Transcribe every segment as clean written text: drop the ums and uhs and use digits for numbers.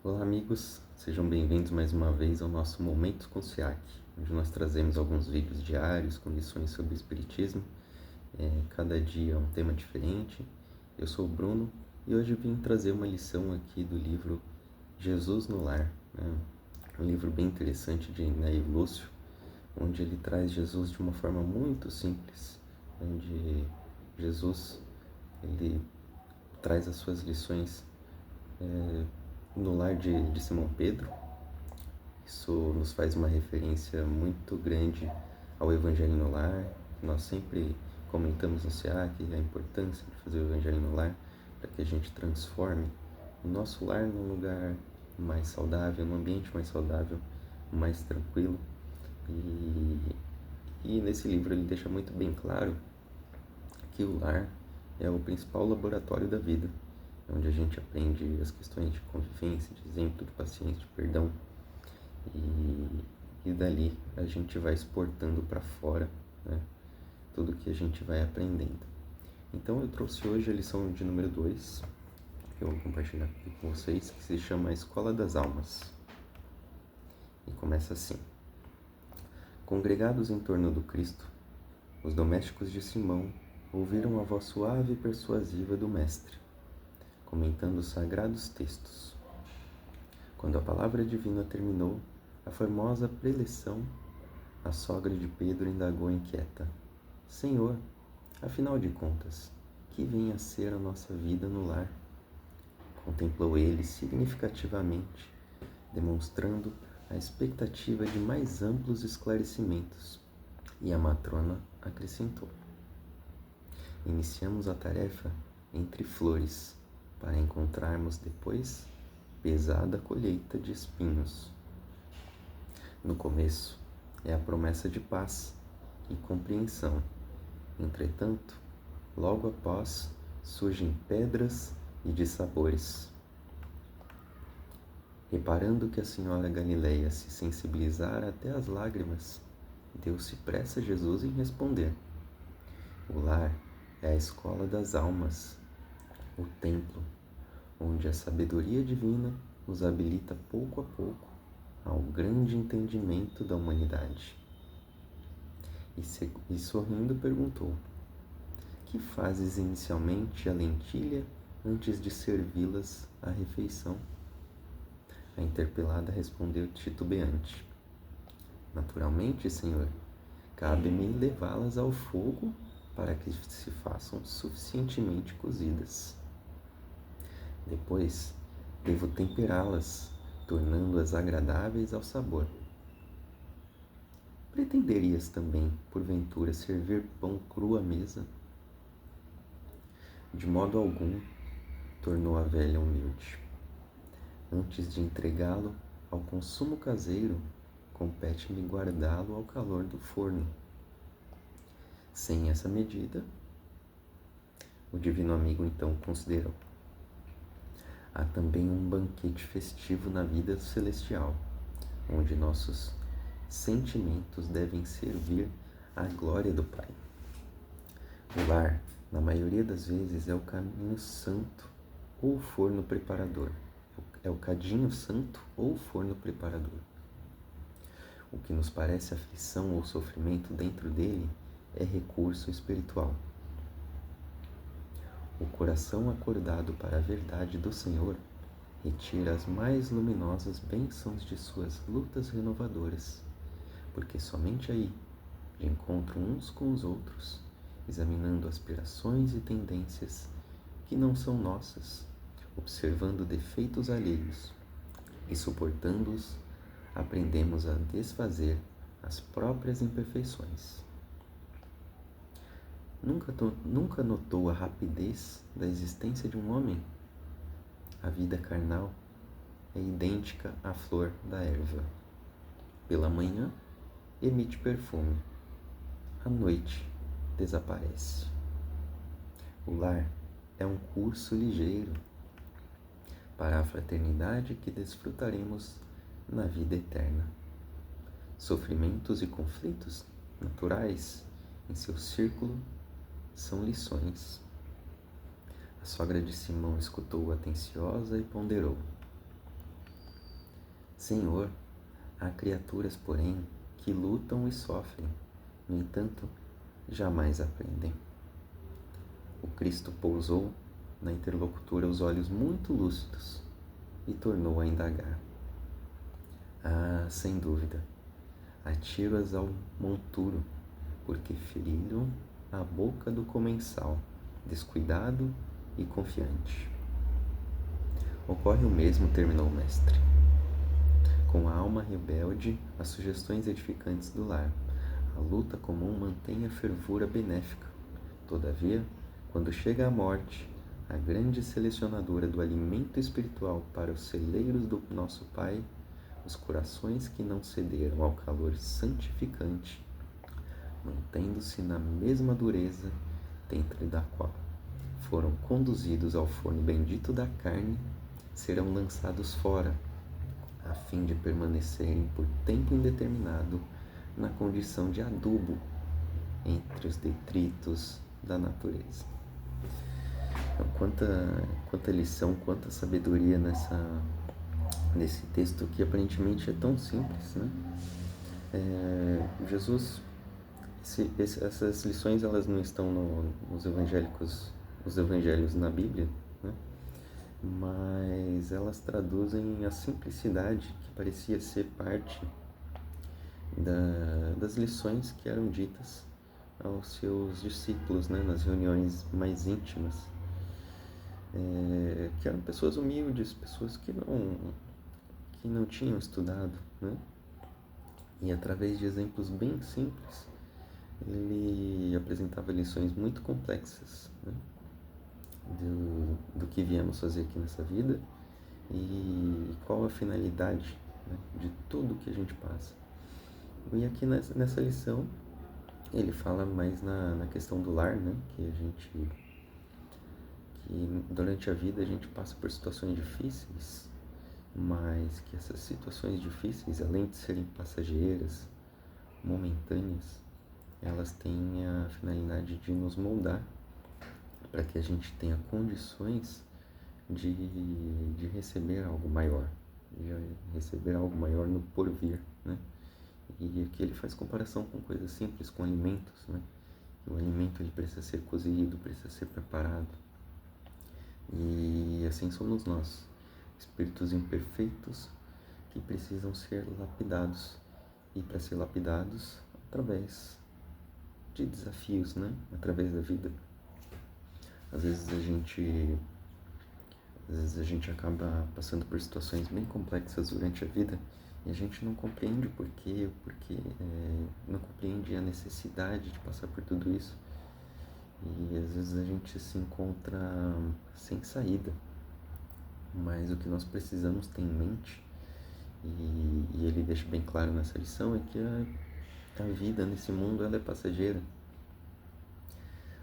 Olá, amigos, sejam bem-vindos mais uma vez ao nosso Momentos com SIAC, onde nós trazemos alguns vídeos diários com lições sobre o Espiritismo. Cada dia é um tema diferente. Eu sou o Bruno e hoje vim trazer uma lição aqui do livro Jesus no Lar, né? Um livro bem interessante de Nair Lúcio, onde ele traz Jesus de uma forma muito simples, onde Jesus ele traz as suas lições no lar de Simão Pedro. Isso nos faz uma referência muito grande ao Evangelho no Lar. Nós sempre comentamos no SEAC a importância de fazer o Evangelho no Lar para que a gente transforme o nosso lar num lugar mais saudável, num ambiente mais saudável, mais tranquilo. E nesse livro ele deixa muito bem claro que o lar é o principal laboratório da vida, onde a gente aprende as questões de convivência, de exemplo, de paciência, de perdão. E dali a gente vai exportando para fora, né, tudo que a gente vai aprendendo. Então eu trouxe hoje a lição de número 2, que eu vou compartilhar aqui com vocês, que se chama A Escola das Almas. E começa assim: Congregados em torno do Cristo, os domésticos de Simão ouviram a voz suave e persuasiva do Mestre, comentando os sagrados textos. Quando a palavra divina terminou a formosa preleção, a sogra de Pedro indagou inquieta: Senhor, afinal de contas, que vem a ser a nossa vida no lar? Contemplou ele significativamente, demonstrando a expectativa de mais amplos esclarecimentos, e a matrona acrescentou: Iniciamos a tarefa entre flores, para encontrarmos depois pesada colheita de espinhos. No começo é a promessa de paz e compreensão. Entretanto, logo após surgem pedras e dissabores. Reparando que a senhora Galileia se sensibilizara até as lágrimas, deu-se pressa Jesus em responder: O lar é a escola das almas, o templo, onde a sabedoria divina nos habilita pouco a pouco ao grande entendimento da humanidade. E sorrindo perguntou: Que fazes inicialmente a lentilha antes de servi-las à refeição? A interpelada respondeu titubeante: Naturalmente, Senhor, cabe-me levá-las ao fogo para que se façam suficientemente cozidas. Depois, devo temperá-las, tornando-as agradáveis ao sabor. Pretenderias também, porventura, servir pão cru à mesa? De modo algum, tornou a velha humilde. Antes de entregá-lo ao consumo caseiro, compete-me guardá-lo ao calor do forno. Sem essa medida, o divino amigo então considerou: há também um banquete festivo na vida celestial, onde nossos sentimentos devem servir à glória do Pai. O lar, na maioria das vezes, é o caminho santo ou o forno preparador. É o cadinho santo ou o forno preparador. O que nos parece aflição ou sofrimento dentro dele é recurso espiritual. O coração acordado para a verdade do Senhor retira as mais luminosas bênçãos de suas lutas renovadoras, porque somente aí, de encontro uns com os outros, examinando aspirações e tendências que não são nossas, observando defeitos alheios e suportando-os, aprendemos a desfazer as próprias imperfeições. Nunca notou a rapidez da existência de um homem? A vida carnal é idêntica à flor da erva. Pela manhã, emite perfume. À noite, desaparece. O lar é um curso ligeiro para a fraternidade que desfrutaremos na vida eterna. Sofrimentos e conflitos naturais em seu círculo são lições. A sogra de Simão escutou atenciosa e ponderou: Senhor, há criaturas, porém, que lutam e sofrem, no entanto, jamais aprendem. O Cristo pousou na interlocutora os olhos muito lúcidos e tornou a indagar. Ah, sem dúvida, atiro-as ao monturo, porque feriram a boca do comensal, descuidado e confiante. Ocorre o mesmo, terminou o mestre. Com a alma rebelde, as sugestões edificantes do lar, a luta comum mantém a fervura benéfica. Todavia, quando chega a morte, a grande selecionadora do alimento espiritual para os celeiros do nosso Pai, os corações que não cederam ao calor santificante, mantendo-se na mesma dureza dentro da qual foram conduzidos ao forno bendito da carne, serão lançados fora, a fim de permanecerem por tempo indeterminado na condição de adubo entre os detritos da natureza. Então, quanta lição, quanta sabedoria nesse texto que aparentemente é tão simples, né? Jesus, essas lições elas não estão nos evangelhos na Bíblia, né? Mas elas traduzem a simplicidade que parecia ser parte das lições que eram ditas aos seus discípulos, né, nas reuniões mais íntimas, que eram pessoas humildes, pessoas que não tinham estudado, né? E através de exemplos bem simples, ele apresentava lições muito complexas, né, do que viemos fazer aqui nessa vida e qual a finalidade, né, de tudo que a gente passa. E aqui nessa lição ele fala mais na questão do lar, né, que durante a vida a gente passa por situações difíceis, mas que essas situações difíceis, além de serem passageiras, momentâneas, elas têm a finalidade de nos moldar para que a gente tenha condições de receber algo maior, de receber algo maior no porvir, né? E aqui ele faz comparação com coisas simples, com alimentos, né? O alimento ele precisa ser cozido, precisa ser preparado. E assim somos nós, espíritos imperfeitos que precisam ser lapidados. E para ser lapidados, através de desafios, né? Através da vida. Às vezes a gente acaba passando por situações bem complexas durante a vida e a gente não compreende o porquê, não compreende a necessidade de passar por tudo isso. E às vezes a gente se encontra sem saída, mas o que nós precisamos ter em mente, e ele deixa bem claro nessa lição, é que a vida nesse mundo ela é passageira.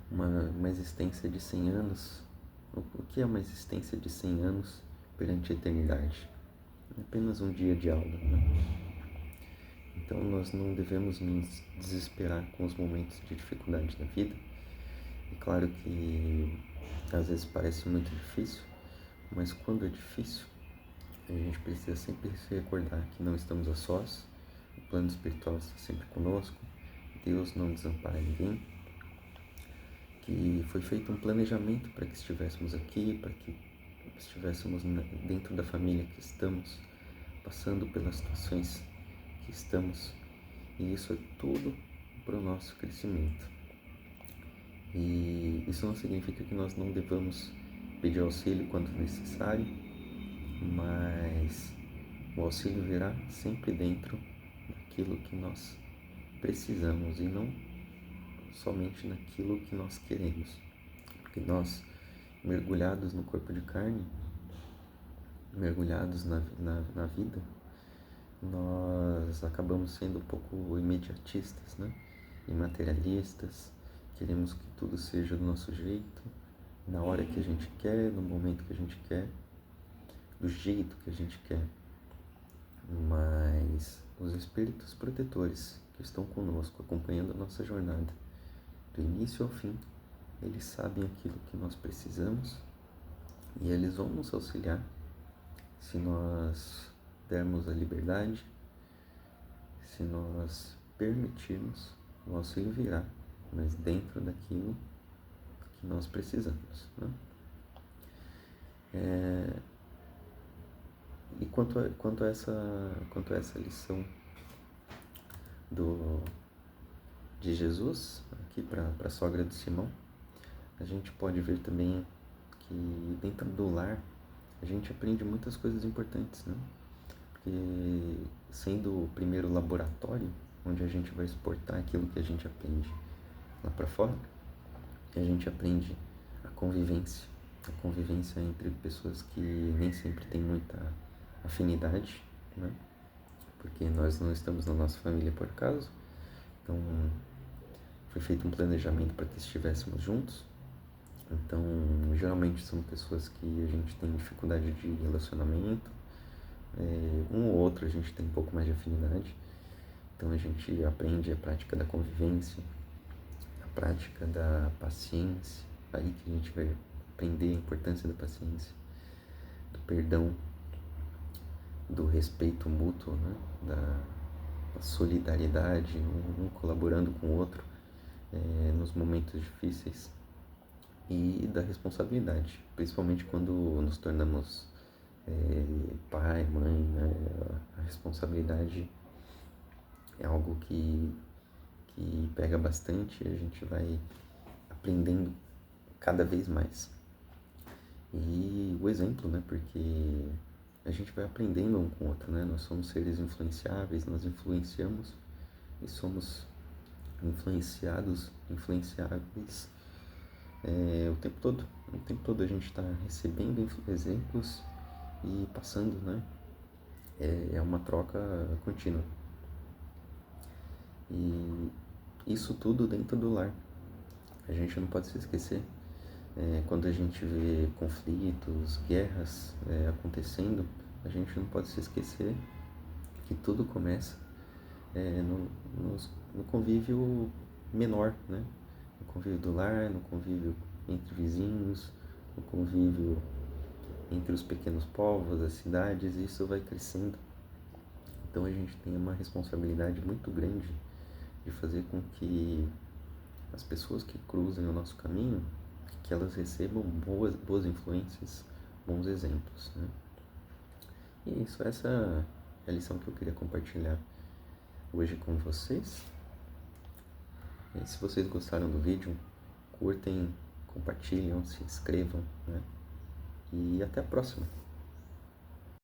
Uma existência de 100 anos, o que é uma existência de 100 anos perante a eternidade? É apenas um dia de aula, né? Então nós não devemos nos desesperar com os momentos de dificuldade da vida. É claro que às vezes parece muito difícil, mas quando é difícil, a gente precisa sempre se recordar que não estamos a sós, o plano espiritual está sempre conosco, Deus não desampara ninguém, que foi feito um planejamento para que estivéssemos aqui, para que estivéssemos dentro da família que estamos, passando pelas situações que estamos, e isso é tudo para o nosso crescimento. E isso não significa que nós não devamos pedir auxílio quando necessário, mas o auxílio virá sempre dentro daquilo que nós precisamos e não somente naquilo que nós queremos. Porque nós, mergulhados no corpo de carne, mergulhados na vida, nós acabamos sendo um pouco imediatistas, né? E materialistas. Queremos que tudo seja do nosso jeito, na hora que a gente quer, no momento que a gente quer, do jeito que a gente quer. Mas os espíritos protetores que estão conosco, acompanhando a nossa jornada, do início ao fim, eles sabem aquilo que nós precisamos e eles vão nos auxiliar se nós dermos a liberdade, se nós permitirmos, o auxílio virá, mas dentro daquilo que nós precisamos, né? E quanto a essa lição de Jesus, aqui para a sogra de Simão, a gente pode ver também que dentro do lar a gente aprende muitas coisas importantes, né? Porque sendo o primeiro laboratório onde a gente vai exportar aquilo que a gente aprende lá para fora, a gente aprende a convivência entre pessoas que nem sempre têm muita afinidade, né? Porque nós não estamos na nossa família por acaso, então foi feito um planejamento para que estivéssemos juntos. Então, geralmente são pessoas que a gente tem dificuldade de relacionamento, um ou outro a gente tem um pouco mais de afinidade, então a gente aprende a prática da convivência, a prática da paciência, aí que a gente vai aprender a importância da paciência, do perdão, do respeito mútuo, né? da solidariedade, um colaborando com o outro nos momentos difíceis, e da responsabilidade, principalmente quando nos tornamos pai, mãe, né? A responsabilidade é algo que pega bastante e a gente vai aprendendo cada vez mais. E o exemplo, né? Porque a gente vai aprendendo um com o outro, né? Nós somos seres influenciáveis, nós influenciamos e somos influenciáveis o tempo todo. O tempo todo a gente está recebendo exemplos e passando, né? É uma troca contínua. E isso tudo dentro do lar. A gente não pode se esquecer. Quando a gente vê conflitos, guerras acontecendo, a gente não pode se esquecer que tudo começa no convívio menor, né? No convívio do lar, no convívio entre vizinhos, no convívio entre os pequenos povos, as cidades, e isso vai crescendo. Então a gente tem uma responsabilidade muito grande de fazer com que as pessoas que cruzem o nosso caminho, que elas recebam boas influências, bons exemplos, né? E é isso, essa é a lição que eu queria compartilhar hoje com vocês. E se vocês gostaram do vídeo, curtem, compartilham, se inscrevam, né? E até a próxima!